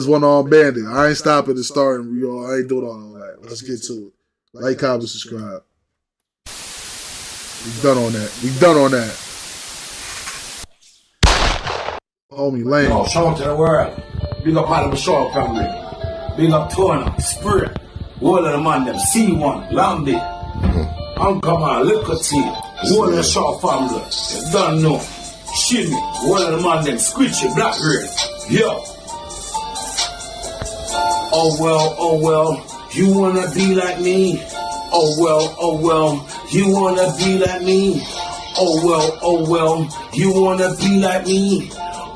one-armed bandit. I ain't stopping to start, and I ain't doing all that. Let's get to it. Like, comment, subscribe. We done on that. Homie Lane. Yo, shout out to the world. Big up all of the show family. Big up Turner, Spirit, all of the man them, C1, Lambi, Uncle Man, Liquor Tea, all of the show family. You don't know. Shimmy, all of the man them, Squitchy, Black Red. Yo. Oh well, you wanna be like me? Oh well, you wanna be like me? Oh well, you wanna be like me?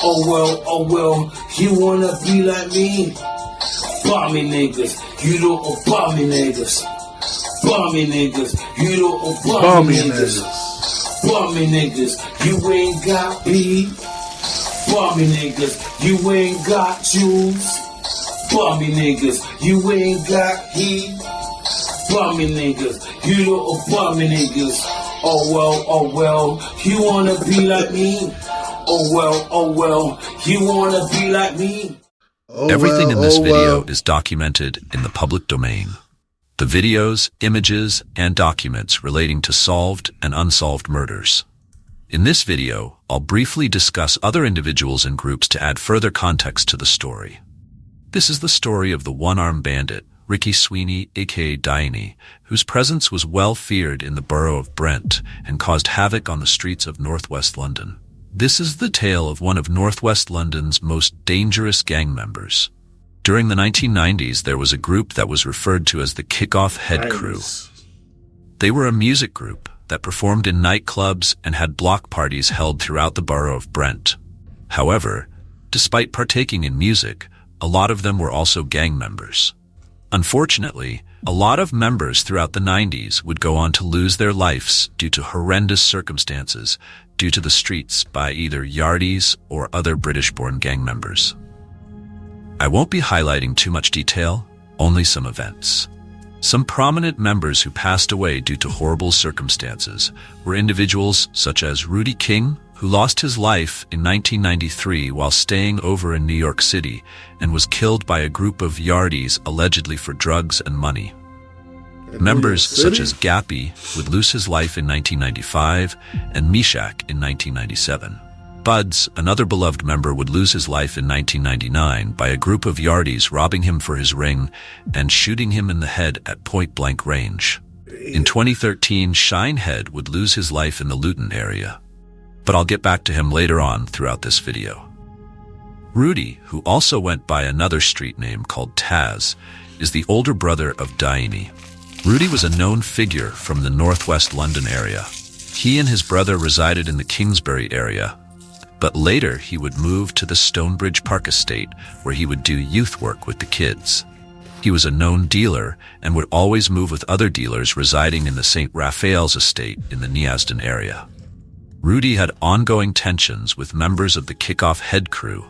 Oh well, you wanna be like me? Bommy niggas, you don't bommy niggas. Bommy niggas, you don't bommy niggas. Bommy niggas, you ain't got beat. Bommy niggas, you ain't got juice. Bommy niggas, you ain't got heat. Bommy niggas, you don't bommy niggas. Oh well, you wanna be like me? Oh well, you wanna be like me? Everything in this video is documented in the public domain. The videos, images, and documents relating to solved and unsolved murders. In this video, I'll briefly discuss other individuals and groups to add further context to the story. This is the story of the one-armed bandit, Ricky Sweeney, aka Diany, whose presence was well feared in the borough of Brent and caused havoc on the streets of northwest London. This is the tale of one of northwest London's most dangerous gang members. During the 1990s, there was a group that was referred to as the Kickoff Head Crew. They were a music group that performed in nightclubs and had block parties held throughout the borough of Brent. However, despite partaking in music, a lot of them were also gang members. Unfortunately, a lot of members throughout the 90s would go on to lose their lives due to horrendous circumstances due to the streets by either Yardies or other British-born gang members. I won't be highlighting too much detail, only some events. Some prominent members who passed away due to horrible circumstances were individuals such as Rudy King, who lost his life in 1993 while staying over in New York City and was killed by a group of Yardies allegedly for drugs and money. Members such as Gappy would lose his life in 1995 and Meshach in 1997. Buds, another beloved member, would lose his life in 1999 by a group of Yardies robbing him for his ring and shooting him in the head at point-blank range. In 2013, Shinehead would lose his life in the Luton area. But I'll get back to him later on throughout this video. Rudy, who also went by another street name called Taz, is the older brother of Diany. Rudy was a known figure from the northwest London area. He and his brother resided in the Kingsbury area, but later he would move to the Stonebridge Park estate where he would do youth work with the kids. He was a known dealer and would always move with other dealers residing in the St. Raphael's estate in the Neasden area. Rudy had ongoing tensions with members of the Kickoff Head Crew,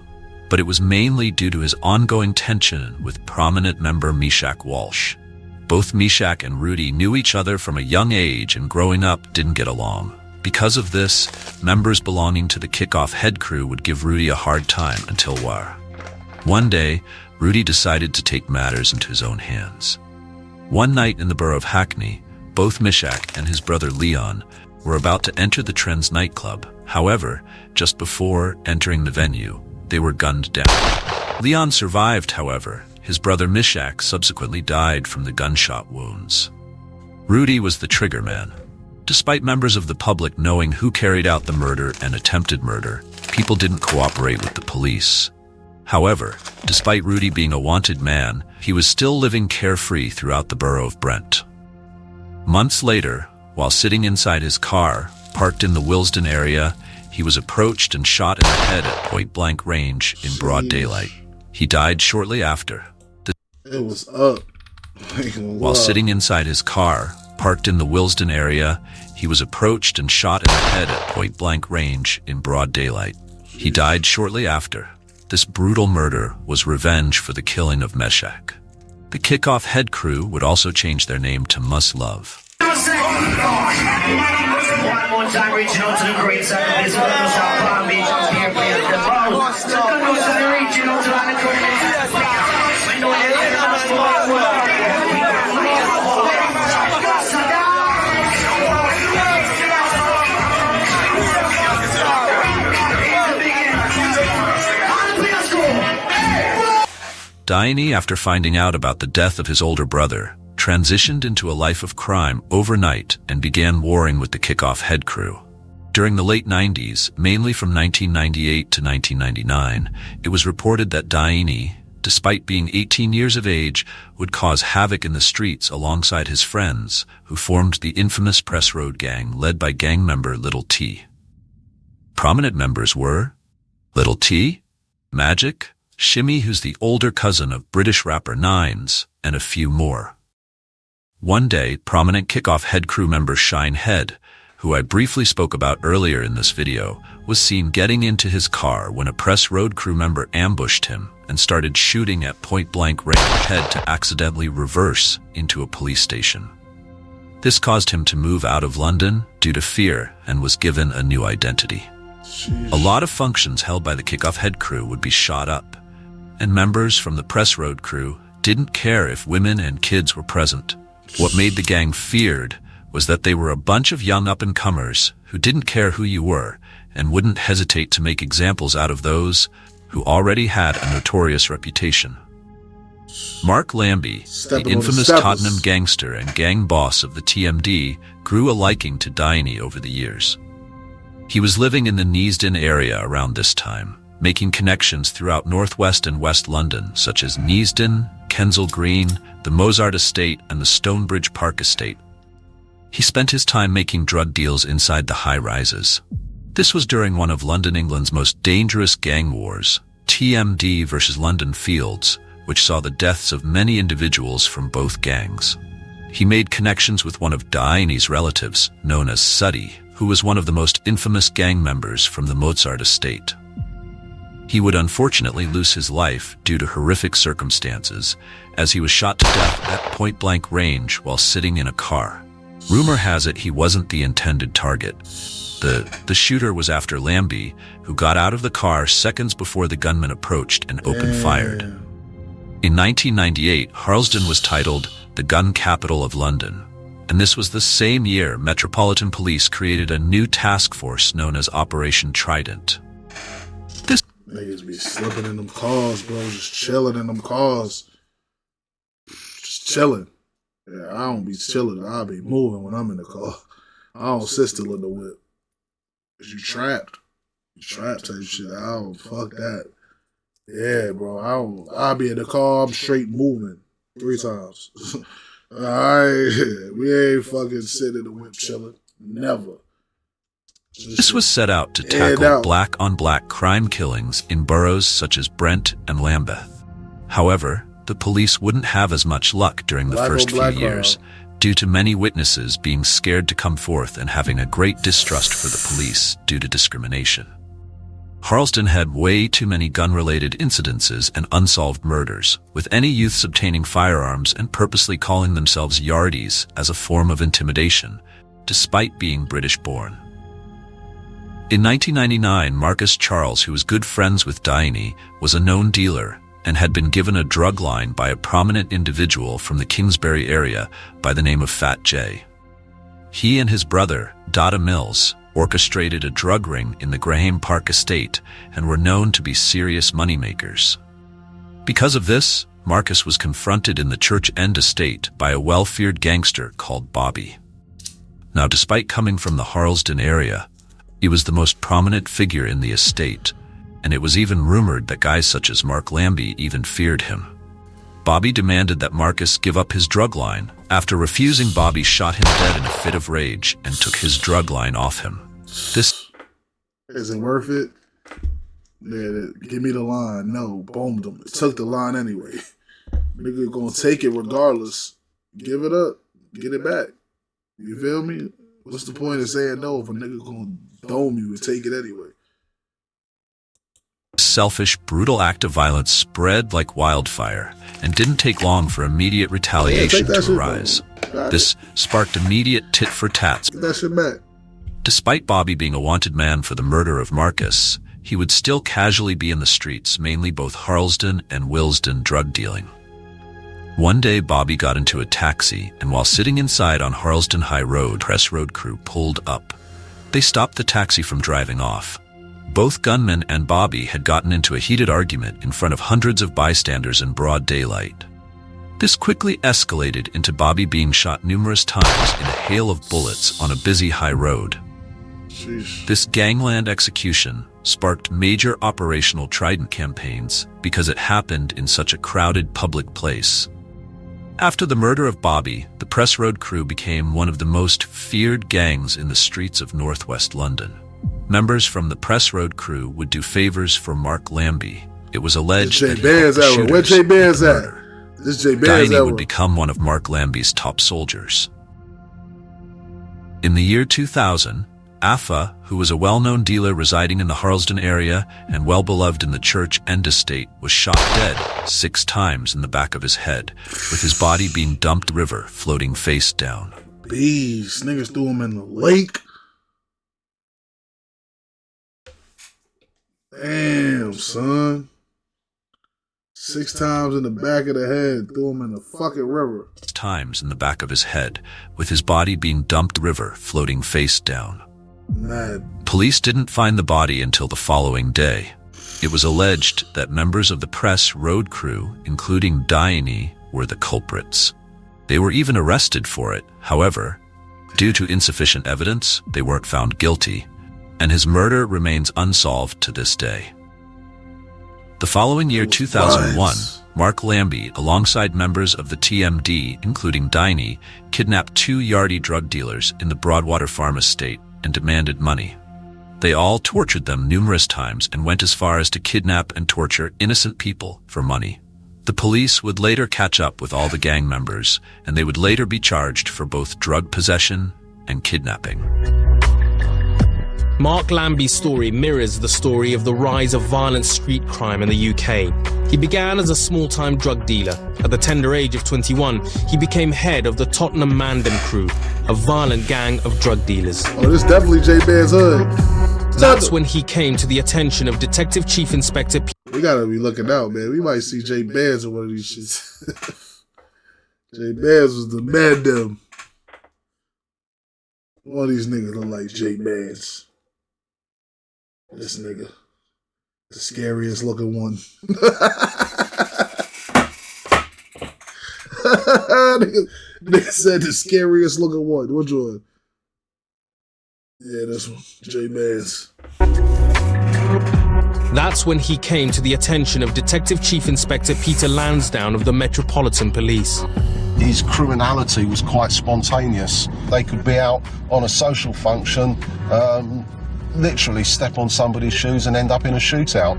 but it was mainly due to his ongoing tension with prominent member Meshach Walsh. Both Meshach and Rudy knew each other from a young age and growing up didn't get along. Because of this, members belonging to the Kickoff Head Crew would give Rudy a hard time until war. One day, Rudy decided to take matters into his own hands. One night in the borough of Hackney, both Meshach and his brother Leon were about to enter the Trends nightclub. However, just before entering the venue, they were gunned down. Leon survived, however. His brother Meshach subsequently died from the gunshot wounds. Rudy was the trigger man. Despite members of the public knowing who carried out the murder and attempted murder, people didn't cooperate with the police. However, despite Rudy being a wanted man, he was still living carefree throughout the borough of Brent. Months later, while sitting inside his car, parked in the Willesden area, he was approached and shot in the head at point-blank range in broad daylight. He died shortly after. It was up. While sitting inside his car, parked in the Willesden area, he was approached and shot in the head at point-blank range in broad daylight. He died shortly after. This brutal murder was revenge for the killing of Meshach. The Kickoff Head Crew would also change their name to Must Love. Diony, after finding out about the death of his older brother, transitioned into a life of crime overnight and began warring with the Kickoff head crew. During the late 90s, mainly from 1998 to 1999, it was reported that Diony, despite being 18 years of age, would cause havoc in the streets alongside his friends, who formed the infamous Press Road Gang led by gang member Little T. Prominent members were Little T, Magic, Shimmy, who's the older cousin of British rapper Nines, and a few more. One day, prominent Kickoff head crew member Shine Head, who I briefly spoke about earlier in this video, was seen getting into his car when a Press Road crew member ambushed him and started shooting at point-blank range Head to accidentally reverse into a police station. This caused him to move out of London due to fear and was given a new identity. Jeez. A lot of functions held by the Kickoff head crew would be shot up, and members from the Press Road crew didn't care if women and kids were present. What made the gang feared was that they were a bunch of young up-and-comers who didn't care who you were and wouldn't hesitate to make examples out of those who already had a notorious reputation. Mark Lambi, the infamous Tottenham gangster and gang boss of the TMD, grew a liking to Diony over the years. He was living in the Neasden area around this time, making connections throughout northwest and west London, such as Neasden, Kensal Green, the Mozart Estate, and the Stonebridge Park Estate. He spent his time making drug deals inside the high-rises. This was during one of London, England's most dangerous gang wars, TMD versus London Fields, which saw the deaths of many individuals from both gangs. He made connections with one of Diony's relatives, known as Suddy, who was one of the most infamous gang members from the Mozart Estate. He would unfortunately lose his life due to horrific circumstances, as he was shot to death at point-blank range while sitting in a car. Rumor has it he wasn't the intended target. The shooter was after Lambi, who got out of the car seconds before the gunman approached and opened fire. In 1998, Harlesden was titled the gun capital of London, and this was the same year Metropolitan Police created a new task force known as Operation Trident. Niggas be slipping in them cars, bro. Just chilling in them cars. Just chilling. Yeah, I don't be chilling. I be moving when I'm in the car. I don't sit still in the whip. Cause you trapped. You trapped type shit. I don't fuck that. Yeah, bro. I'll be in the car. I'm straight moving 3 times. Alright. We ain't fucking sitting in the whip chilling. Never. This was set out to tackle black-on-black crime killings in boroughs such as Brent and Lambeth. However, the police wouldn't have as much luck during the first few years, due to many witnesses being scared to come forth and having a great distrust for the police due to discrimination. Harlesden had way too many gun-related incidences and unsolved murders, with any youths obtaining firearms and purposely calling themselves Yardies as a form of intimidation, despite being British-born. In 1999, Marcus Charles, who was good friends with Diony, was a known dealer and had been given a drug line by a prominent individual from the Kingsbury area by the name of Fat J. He and his brother, Dada Mills, orchestrated a drug ring in the Graham Park estate and were known to be serious moneymakers. Because of this, Marcus was confronted in the Church End estate by a well-feared gangster called Bobby. Now, despite coming from the Harlesden area, he was the most prominent figure in the estate, and it was even rumored that guys such as Mark Lambi even feared him. Bobby demanded that Marcus give up his drug line. After refusing, Bobby shot him dead in a fit of rage and took his drug line off him. This isn't worth it. Yeah, give me the line. No, bombed him. Took the line anyway. Nigga gonna take it regardless. Give it up. Get it back. You feel me? What's the point of saying no if a nigga gonna dome you and take it anyway? selfish, brutal act of violence spread like wildfire and didn't take long for immediate retaliation to arise. This sparked immediate tit-for-tats. Get that shit back. Despite Bobby being a wanted man for the murder of Marcus, he would still casually be in the streets, mainly both Harlesden and Willesden drug dealing. One day, Bobby got into a taxi, and while sitting inside on Harlesden High Road, Press Road crew pulled up. They stopped the taxi from driving off. Both gunman and Bobby had gotten into a heated argument in front of hundreds of bystanders in broad daylight. This quickly escalated into Bobby being shot numerous times in a hail of bullets on a busy high road. Sheesh. This gangland execution sparked major operational Trident campaigns because it happened in such a crowded public place. After the murder of Bobby, the Press Road crew became one of the most feared gangs in the streets of northwest London. Members from the Press Road crew would do favors for Mark Lambi. It was alleged that he helped the shooters. Where J Bands at? This J Bands Diney would become one of Mark Lambi's top soldiers. In the year 2000, Afa, who was a well-known dealer residing in the Harlesden area and well-beloved in the church and estate, was shot dead 6 times in the back of his head, with his body being dumped in the river, floating face down. Bees, niggas threw him in the lake. Damn, son. 6 times in the back of the head, threw him in the fucking river. Times in the back of his head, with his body being dumped in the river, floating face down. Mad. Police didn't find the body until the following day. It was alleged that members of the Press Road crew, including Diney, were the culprits. They were even arrested for it. However, due to insufficient evidence, they weren't found guilty, and his murder remains unsolved to this day. The following year, 2001, Mark Lambi, alongside members of the TMD, including Diney, kidnapped 2 Yardie drug dealers in the Broadwater Farm estate and demanded money. They all tortured them numerous times and went as far as to kidnap and torture innocent people for money. The police would later catch up with all the gang members, and they would later be charged for both drug possession and kidnapping. Mark Lambi's story mirrors the story of the rise of violent street crime in the UK. He began as a small-time drug dealer. At the tender age of 21, he became head of the Tottenham Mandem crew, a violent gang of drug dealers. Oh, this definitely J Band's hood. That's when he came to the attention of Detective Chief Inspector We gotta be looking out, man. We might see J Band's in one of these shits. J Band's was the Mandem. All these niggas look like J Band's. This nigga, the scariest looking one. nigga said the scariest looking one. Which one? Yeah, this one. J Bands. That's when he came to the attention of Detective Chief Inspector Peter Lansdowne of the Metropolitan Police. His criminality was quite spontaneous. They could be out on a social function, literally step on somebody's shoes and end up in a shootout.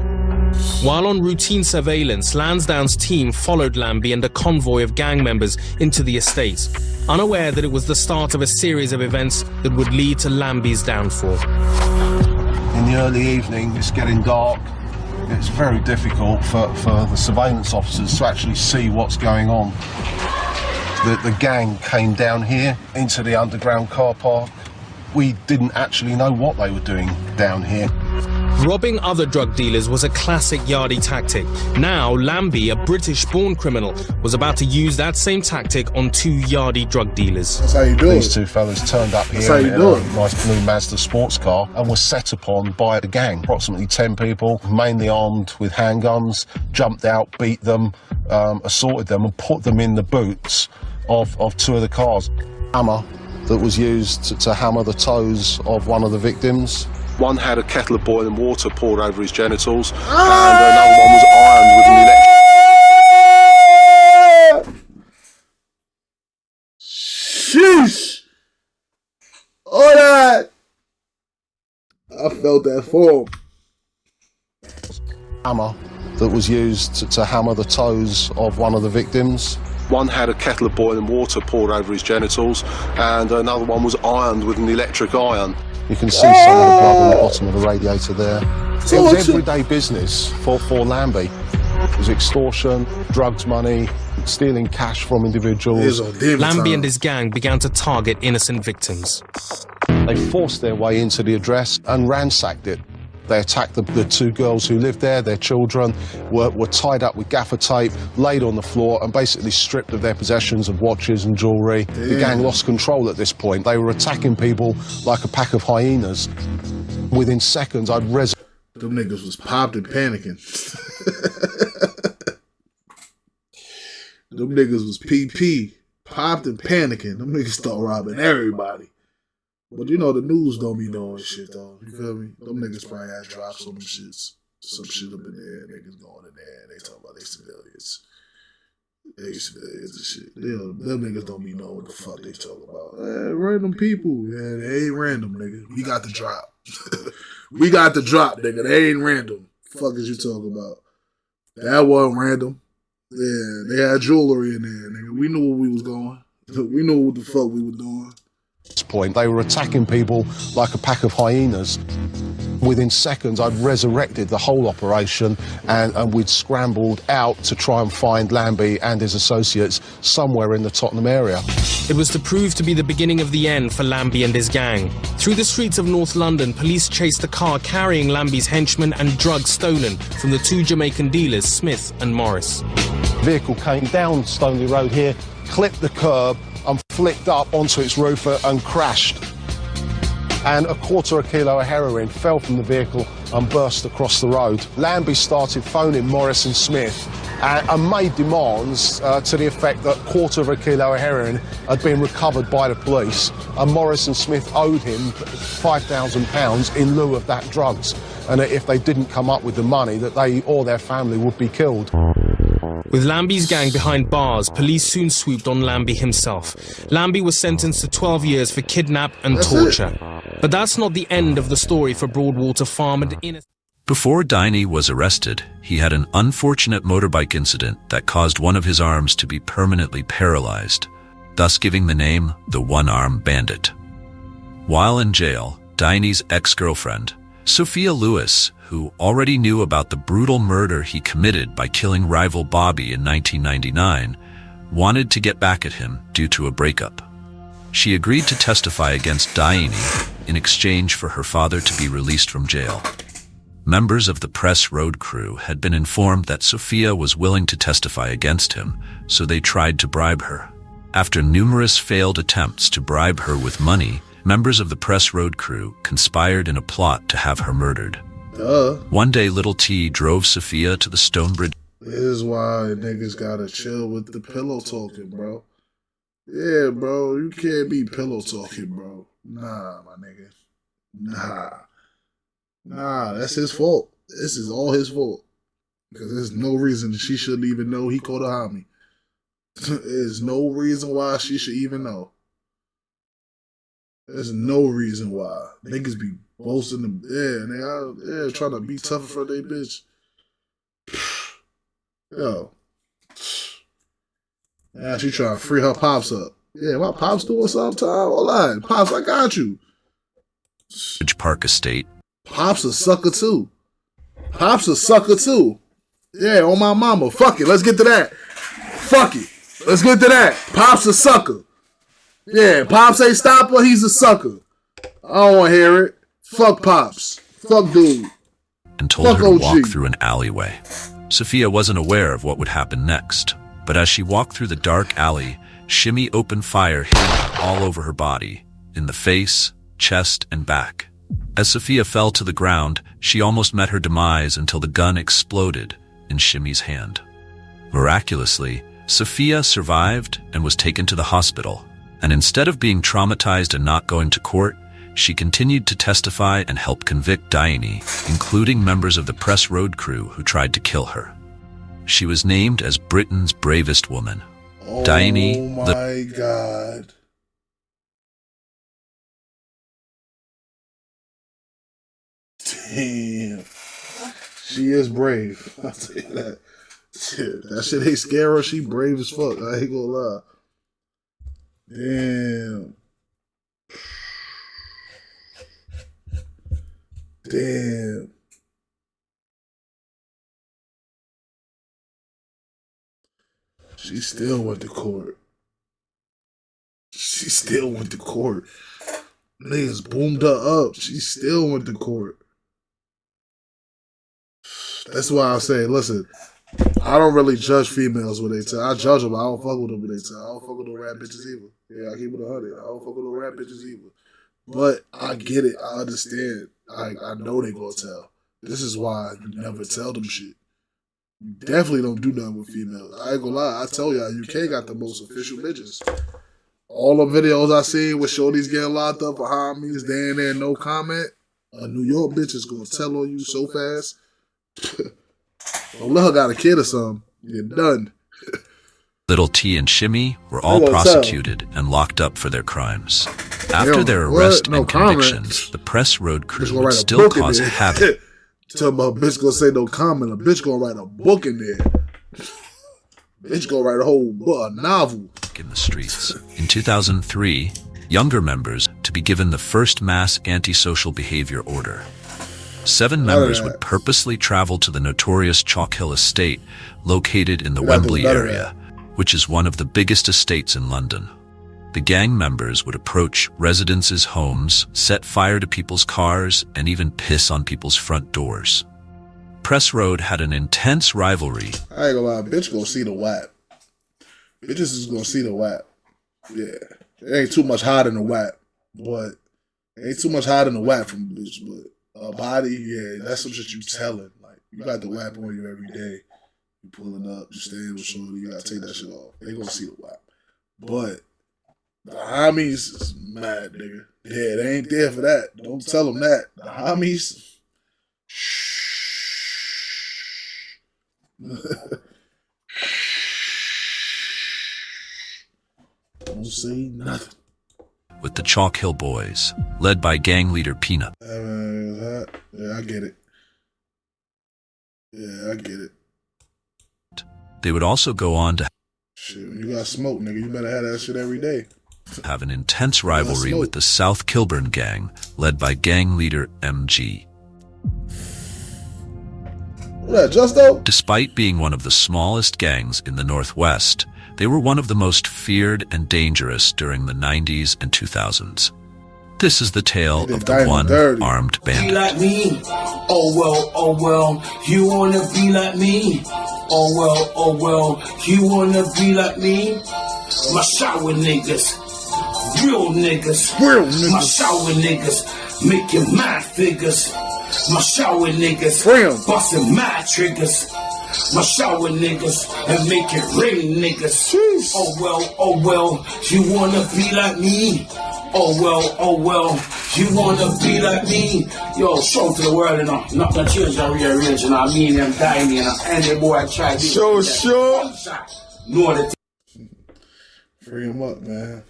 While on routine surveillance, Lansdowne's team followed Lambi and a convoy of gang members into the estate, unaware that it was the start of a series of events that would lead to Lambi's downfall. In the early evening, it's getting dark. It's very difficult for the surveillance officers to actually see what's going on. The gang came down here into the underground car park. We didn't actually know what they were doing down here. Robbing other drug dealers was a classic Yardie tactic. Now, Lambi, a British-born criminal, was about to use that same tactic on 2 Yardie drug dealers. That's how you do These it. 2 fellas turned up here in a nice blue Mazda sports car and were set upon by a gang. Approximately 10 people, mainly armed with handguns, jumped out, beat them, assaulted them and put them in the boots of 2 of the cars. Hammer that was used to hammer the toes of one of the victims. One had a kettle of boiling water poured over his genitals, and another one was ironed with an electric. Sheesh! All that! I felt that form. Hammer that was used to hammer the toes of one of the victims. One had a kettle of boiling water poured over his genitals, and another one was ironed with an electric iron. You can see some of the blood on the bottom of the radiator there. It was everyday business for Lambi. It was extortion, drugs money, stealing cash from individuals. Lambi and his gang began to target innocent victims. They forced their way into the address and ransacked it. They attacked the 2 girls who lived there. Their children were tied up with gaffer tape, laid on the floor and basically stripped of their possessions of watches and jewellery. The gang lost control at this point. They were attacking people like a pack of hyenas. Within seconds, I'd Them niggas was popped and panicking. Them niggas was PP, popped and panicking. Them niggas start robbing everybody. But you know, the news don't be knowing shit, though. You feel me? Them niggas probably had drops on them shits. Some shit up in there. Niggas going in there and they talk about they civilians. They civilians and shit. Them niggas don't be knowing what the fuck they talk about. Random people. Yeah, they ain't random, nigga. We got the drop. We got the drop, nigga. They ain't random. Fuck is you talking about? That wasn't random. Yeah, they had jewelry in there, nigga. We knew where we was going. We knew what the fuck we were doing. At this point, they were attacking people like a pack of hyenas. Within seconds, I'd resurrected the whole operation and we'd scrambled out to try and find Lambi and his associates somewhere in the Tottenham area. It was to prove to be the beginning of the end for Lambi and his gang. Through the streets of North London, police chased a car carrying Lambi's henchmen and drugs stolen from the two Jamaican dealers, Smith and Morris. The vehicle came down Stoneleigh Road here, clipped the curb and flicked up onto its roof and crashed. And a quarter of a kilo of heroin fell from the vehicle and burst across the road. Lambi started phoning Morris and Smith and made demands to the effect that a quarter of a kilo of heroin had been recovered by the police and Morris and Smith owed him £5,000 in lieu of that drugs, and that if they didn't come up with the money that they or their family would be killed. With Lambi's gang behind bars, police soon swooped on Lambi himself. Lambi was sentenced to 12 years for kidnap and torture. But that's not the end of the story for Broadwater Farm and innocent. Before Diney was arrested, he had an unfortunate motorbike incident that caused one of his arms to be permanently paralyzed, thus giving the name the One-Arm Bandit. While in jail, Diney's ex-girlfriend, Sophia Lewis, who already knew about the brutal murder he committed by killing rival Bobby in 1999, wanted to get back at him due to a breakup. She agreed to testify against Diney in exchange for her father to be released from jail. Members of the press road crew had been informed that Sophia was willing to testify against him, so they tried to bribe her. After numerous failed attempts to bribe her with money, members of the press road crew conspired in a plot to have her murdered. One day, Little T drove Sophia to the Stonebridge. This is why niggas gotta chill with the pillow talking, bro. Yeah, bro, you can't be pillow talking, bro. Nah, my nigga. Nah, that's his fault. This is all his fault. Because there's no reason she shouldn't even know he called her homie. There's no reason why she should even know. There's no reason why. Niggas be boasting them. Yeah, and they out trying to be tougher for their bitch. Yo. Yeah, she trying to free her pops up. Yeah, my pops doing something. Hold on. Pops, I got you. Park Estate. Pops a sucker too. Pops a sucker too. Yeah, on my mama. Fuck it. Let's get to that. Fuck it. Let's get to that. Pops a sucker. Yeah, Pops ain't stopper. He's a sucker. I don't want to hear it. Fuck Pops. Fuck dude. And told Fuck her to OG. walk through an alleyway. Sophia wasn't aware of what would happen next, but as she walked through the dark alley, Shimmy opened fire, hitting her all over her body, in the face, chest, and back. As Sophia fell to the ground, she almost met her demise until the gun exploded in Shimmy's hand. Miraculously, Sophia survived and was taken to the hospital, and instead of being traumatized and not going to court, she continued to testify and help convict Diney, including members of the press road crew who tried to kill her. She was named as Britain's bravest woman. Diney, oh my God. Damn. She is brave. I'll tell you that. Shit, that shit ain't scare her. She brave as fuck. I ain't gonna lie. Damn. Damn. She still went to court. She still went to court. Niggas boomed her up. She still went to court. That's why I say, listen, I don't really judge females when they tell. I judge them. I don't fuck with them when they tell. I don't fuck with no rap bitches either. Yeah, I keep it 100. I don't fuck with no rap bitches either. But I get it. I understand. I know they gonna tell. This is why you never tell them shit. You definitely don't do nothing with females. I ain't gonna lie. I tell y'all, UK got the most official bitches. All the videos I seen with shorties getting locked up behind me, staying there, no comment. A New York bitch is gonna tell on you so fast. Don't let her got a kid or something. You're done. Little T and Shimmy were all prosecuted and locked up for their crimes. After their arrest and convictions, the Press Road crew would still cause havoc. Talking about bitch gonna say no comment, a bitch gonna write a book in there. Bitch gonna write a whole book, a novel. In the streets. In 2003, younger members to be given the first mass antisocial behavior order. 7 members would purposely travel to the notorious Chalk Hill estate located in the Wembley area, which is one of the biggest estates in London. The gang members would approach residences' homes, set fire to people's cars, and even piss on people's front doors. Press Road had an intense rivalry. I ain't gonna lie, bitch gonna see the WAP. Bitches is gonna see the WAP. Yeah. There ain't too much hot in the WAP, but ain't too much hot in the WAP from a bitch, but a body, yeah, that's some shit you telling. Like, you got the WAP on you every day. You pulling up, you staying with shorty, you gotta take that shit off. They gonna see the WAP. But the homies is mad, nigga. Yeah, they ain't there for that. Don't tell them that. The homies, shh. Don't say nothing. With the Chalk Hill Boys, led by gang leader Peanut. Yeah, I get it. Yeah, I get it. They would also go on to shit, when you got smoke, nigga, you better have that shit every day. Have an intense rivalry with the South Kilburn gang, led by gang leader MG. What that, Justo? Despite being one of the smallest gangs in the Northwest, they were one of the most feared and dangerous during the 90s and 2000s. This is the tale of the one-armed bandit. Be like me? Oh well, you wanna be like me? Oh well, you wanna be like me? My shower niggas, real niggas, my shower niggas, making my figures. My shower niggas, busting my triggers. My shower niggas, and make it rain niggas. Jeez. Oh well, you wanna be like me? Oh well, you wanna be like me? Yo, show to the world, you know, not gonna change your rearrange, you know, I mean them dying, you know, and the boy try this. Sure. Know the free him up, man.